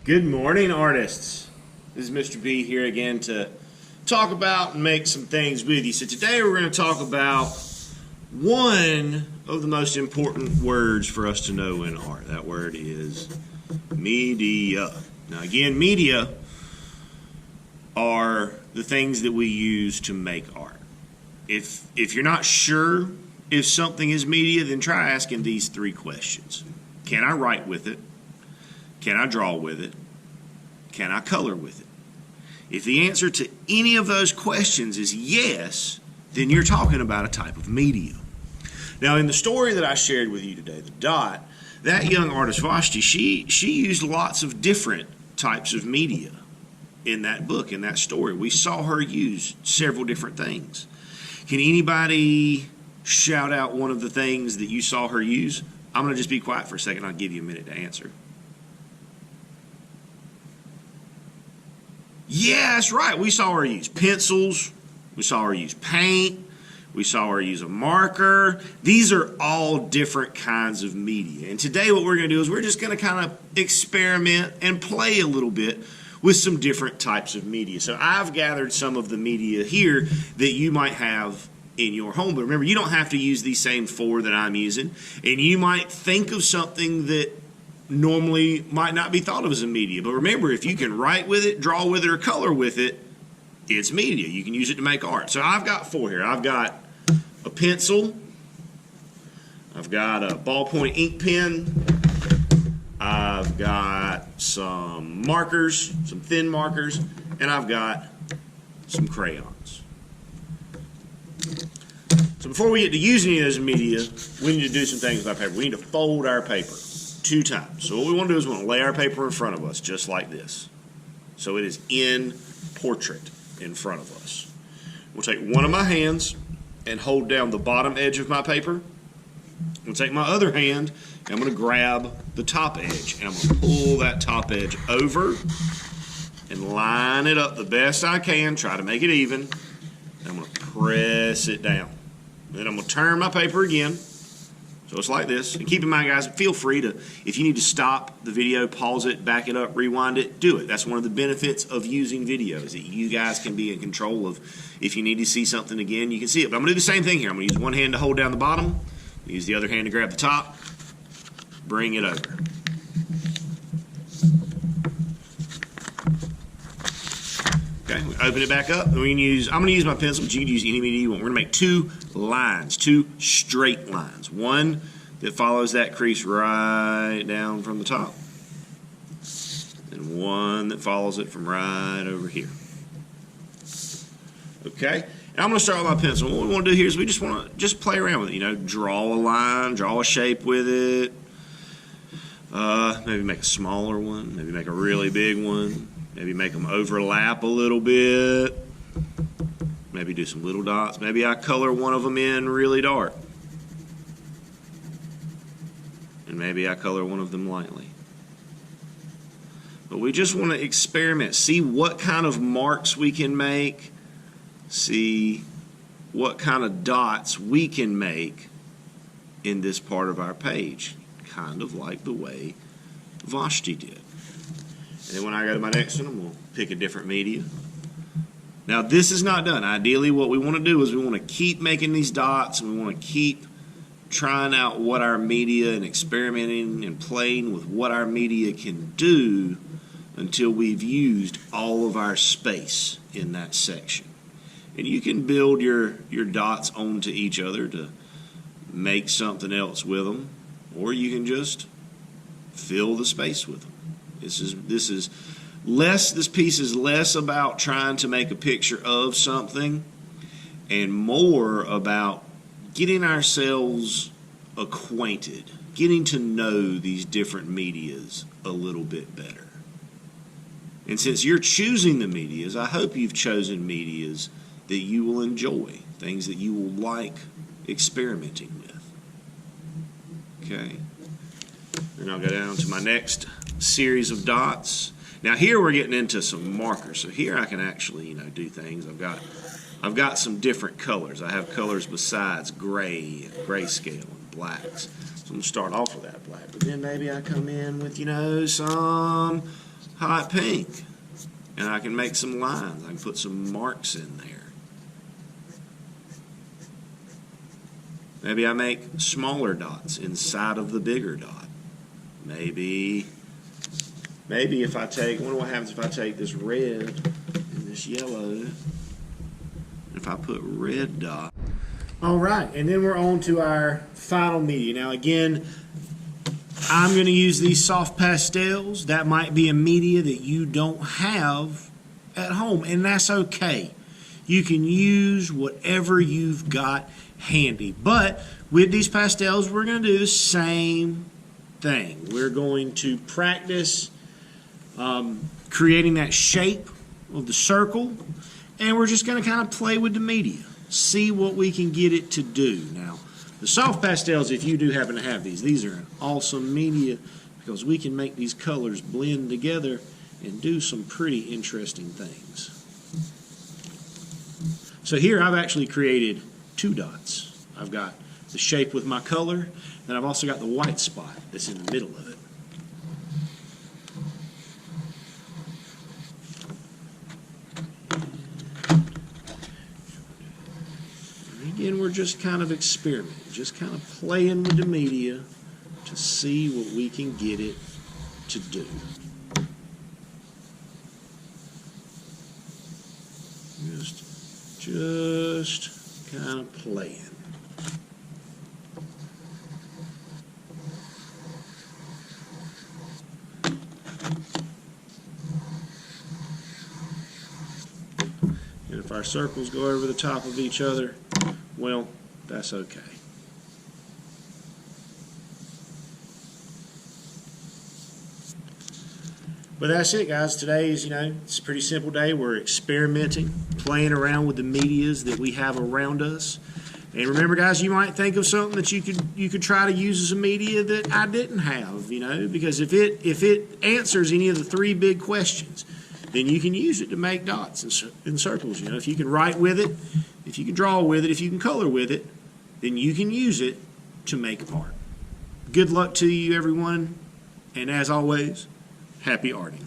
Good morning, artists. This is Mr. B here again to talk about and make some things with you. So today we're going to talk about one of the most important words for us to know in art. That word is media. Now again, media are the things that we use to make art. If you're not sure if something is media, then try asking these three questions. Can I write with it? Can I draw with it? Can I color with it? If the answer to any of those questions is yes, then you're talking about a type of media. Now, in the story that I shared with you today, The Dot, that young artist Vashti, she used lots of different types of media in that book, in that story. We saw her use several different things. Can anybody shout out one of the things that you saw her use? I'm going to just be quiet for a second. I'll give you a minute to answer. Yeah, that's right. We saw her use pencils. We saw her use paint. We saw her use a marker. These are all different kinds of media. And today what we're going to do is we're just going to kind of experiment and play a little bit with some different types of media. So I've gathered some of the media here that you might have in your home. But remember, you don't have to use these same four that I'm using. And you might think of something that normally might not be thought of as a media. But remember, if you can write with it, draw with it, or color with it, it's media. You can use it to make art. So I've got four here. I've got a pencil. I've got a ballpoint ink pen. I've got some markers, some thin markers, and I've got some crayons. So before we get to using any of those media, we need to do some things with our paper. We need to fold our paper 2 times. So what we want to do is we want to lay our paper in front of us just like this. So it is in portrait in front of us. We'll take one of my hands and hold down the bottom edge of my paper. We'll take my other hand and I'm going to grab the top edge and I'm going to pull that top edge over and line it up the best I can. Try to make it even. And I'm going to press it down. Then I'm going to turn my paper again. So it's like this. And keep in mind, guys, feel free to, if you need to stop the video, pause it, back it up, rewind it, do it. That's one of the benefits of using video, is that you guys can be in control of, if you need to see something again, you can see it. But I'm going to do the same thing here. I'm going to use one hand to hold down the bottom, use the other hand to grab the top, bring it over. Okay, we open it back up. And we can use, I'm going to use my pencil, but you can use any media you want. We're going to make 2 lines, 2 straight lines. One that follows that crease right down from the top, and one that follows it from right over here. Okay, and I'm going to start with my pencil. What we want to do here is we just want to play around with it. You know, draw a line, draw a shape with it. Maybe make a smaller one. Maybe make a really big one. Maybe make them overlap a little bit. Maybe do some little dots. Maybe I color one of them in really dark. And maybe I color one of them lightly. But we just want to experiment, see what kind of marks we can make, see what kind of dots we can make in this part of our page, kind of like the way Vashti did. And then when I go to my next one, I'm going to pick a different media. Now, this is not done. Ideally, what we want to do is we want to keep making these dots, and we want to keep trying out what our media and experimenting and playing with what our media can do until we've used all of our space in that section. And you can build your dots onto each other to make something else with them, or you can just fill the space with them. This piece is less about trying to make a picture of something and more about getting ourselves acquainted, getting to know these different medias a little bit better. And since you're choosing the medias, I hope you've chosen medias that you will enjoy, things that you will like experimenting with. Okay. And I'll go down to my next series of dots. Now here we're getting into some markers. So here I can actually, do things. I've got some different colors. I have colors besides gray and grayscale and blacks. So I'm going to start off with that black. But then maybe I come in with, some hot pink. And I can make some lines. I can put some marks in there. Maybe I make smaller dots inside of the bigger dot. Maybe if I take, I wonder what happens if I take this red and this yellow, if I put red dot. All right, and then we're on to our final media. Now again, I'm going to use these soft pastels. That might be a media that you don't have at home, and that's okay. You can use whatever you've got handy. But with these pastels, we're going to do the same thing. We're going to practice creating that shape of the circle, and we're just going to kind of play with the media, see what we can get it to do. Now, the soft pastels, if you do happen to have these are an awesome media because we can make these colors blend together and do some pretty interesting things. So here I've actually created 2 dots. I've got the shape with my color, and I've also got the white spot that's in the middle of it. And again, we're just kind of experimenting, just kind of playing with the media to see what we can get it to do. Just kind of playing. And if our circles go over the top of each other, well, that's okay. But that's it, guys. Today's, it's a pretty simple day. We're experimenting, playing around with the medias that we have around us. And remember, guys, you might think of something that you could try to use as a media that I didn't have, because if it answers any of the 3 big questions, then you can use it to make dots and circles. If you can write with it, if you can draw with it, if you can color with it, then you can use it to make a part. Good luck to you, everyone, and as always, happy arting.